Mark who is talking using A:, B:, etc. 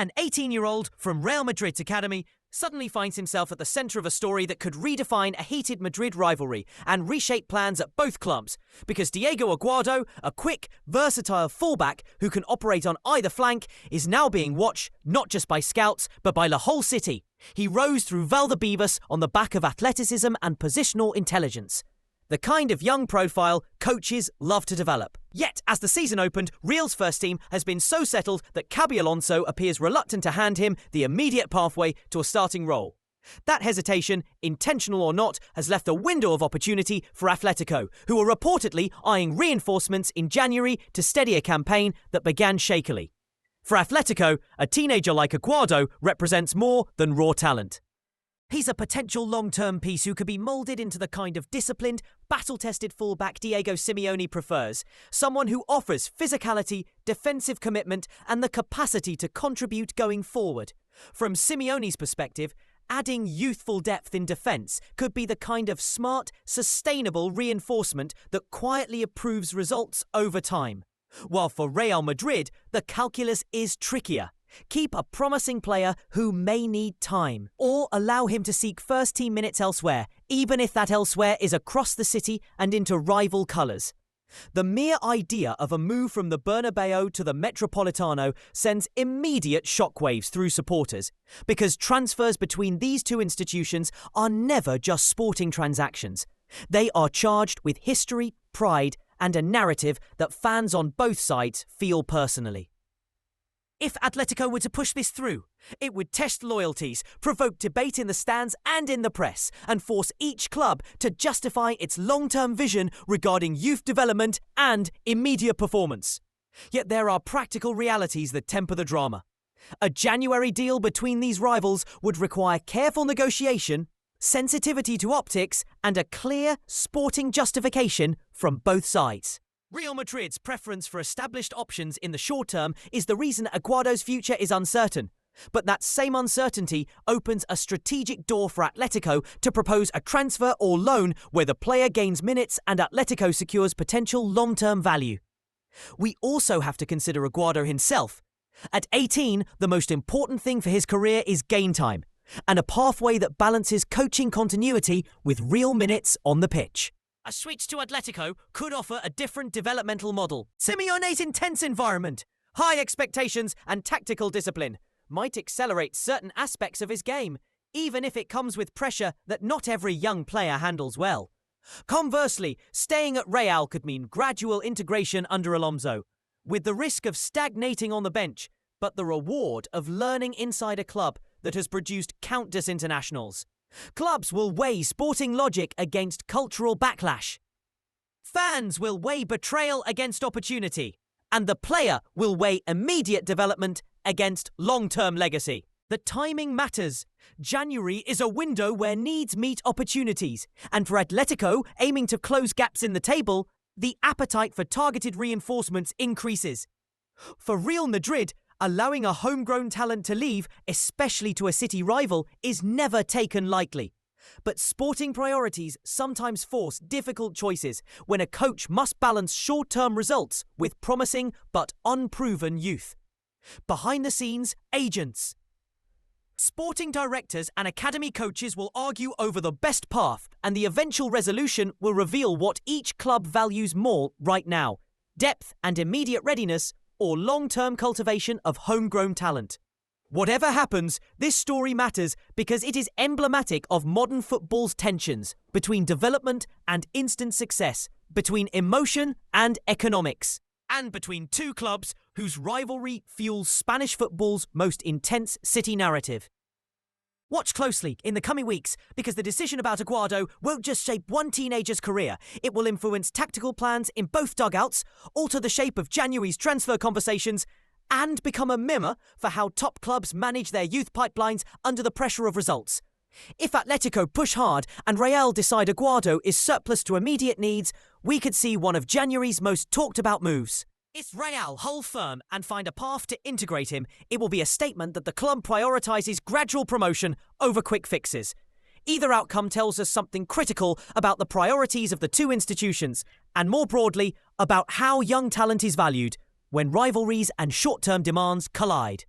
A: An 18-year-old from Real Madrid's academy suddenly finds himself at the centre of a story that could redefine a heated Madrid rivalry and reshape plans at both clubs, because Diego Aguado, a quick, versatile fullback who can operate on either flank, is now being watched not just by scouts but by the whole city. He rose through Valdebebas on the back of athleticism and positional intelligence. The kind of young profile coaches love to develop. Yet, as the season opened, Real's first team has been so settled that Xabi Alonso appears reluctant to hand him the immediate pathway to a starting role. That hesitation, intentional or not, has left a window of opportunity for Atletico, who are reportedly eyeing reinforcements in January to steady a campaign that began shakily. For Atletico, a teenager like Aguado represents more than raw talent. He's a potential long-term piece who could be moulded into the kind of disciplined, battle-tested fullback Diego Simeone prefers, someone who offers physicality, defensive commitment and the capacity to contribute going forward. From Simeone's perspective, adding youthful depth in defence could be the kind of smart, sustainable reinforcement that quietly improves results over time. While for Real Madrid, the calculus is trickier. Keep a promising player who may need time, or allow him to seek first-team minutes elsewhere, even if that elsewhere is across the city and into rival colours. The mere idea of a move from the Bernabéu to the Metropolitano sends immediate shockwaves through supporters, because transfers between these two institutions are never just sporting transactions. They are charged with history, pride, and a narrative that fans on both sides feel personally. If Atletico were to push this through, it would test loyalties, provoke debate in the stands and in the press, and force each club to justify its long-term vision regarding youth development and immediate performance. Yet there are practical realities that temper the drama. A January deal between these rivals would require careful negotiation, sensitivity to optics, and a clear sporting justification from both sides. Real Madrid's preference for established options in the short term is the reason Aguado's future is uncertain. But that same uncertainty opens a strategic door for Atletico to propose a transfer or loan where the player gains minutes and Atletico secures potential long-term value. We also have to consider Aguado himself. At 18, the most important thing for his career is game time, and a pathway that balances coaching continuity with real minutes on the pitch. A switch to Atletico could offer a different developmental model. Simeone's intense environment, high expectations and tactical discipline might accelerate certain aspects of his game, even if it comes with pressure that not every young player handles well. Conversely, staying at Real could mean gradual integration under Alonso, with the risk of stagnating on the bench, but the reward of learning inside a club that has produced countless internationals. Clubs will weigh sporting logic against cultural backlash. Fans will weigh betrayal against opportunity. And the player will weigh immediate development against long-term legacy. The timing matters. January is a window where needs meet opportunities. And for Atletico, aiming to close gaps in the table, the appetite for targeted reinforcements increases. For Real Madrid, allowing a homegrown talent to leave, especially to a city rival, is never taken lightly. But sporting priorities sometimes force difficult choices when a coach must balance short-term results with promising but unproven youth. Behind the scenes, agents. Sporting directors and academy coaches will argue over the best path, and the eventual resolution will reveal what each club values more right now: depth and immediate readiness, or long-term cultivation of homegrown talent. Whatever happens, this story matters because it is emblematic of modern football's tensions between development and instant success, between emotion and economics, and between two clubs whose rivalry fuels Spanish football's most intense city narrative. Watch closely in the coming weeks, because the decision about Aguado won't just shape one teenager's career. It will influence tactical plans in both dugouts, alter the shape of January's transfer conversations, and become a mirror for how top clubs manage their youth pipelines under the pressure of results. If Atletico push hard and Real decide Aguado is surplus to immediate needs, we could see one of January's most talked about moves. If Real hold firm and find a path to integrate him, it will be a statement that the club prioritises gradual promotion over quick fixes. Either outcome tells us something critical about the priorities of the two institutions, and more broadly, about how young talent is valued when rivalries and short-term demands collide.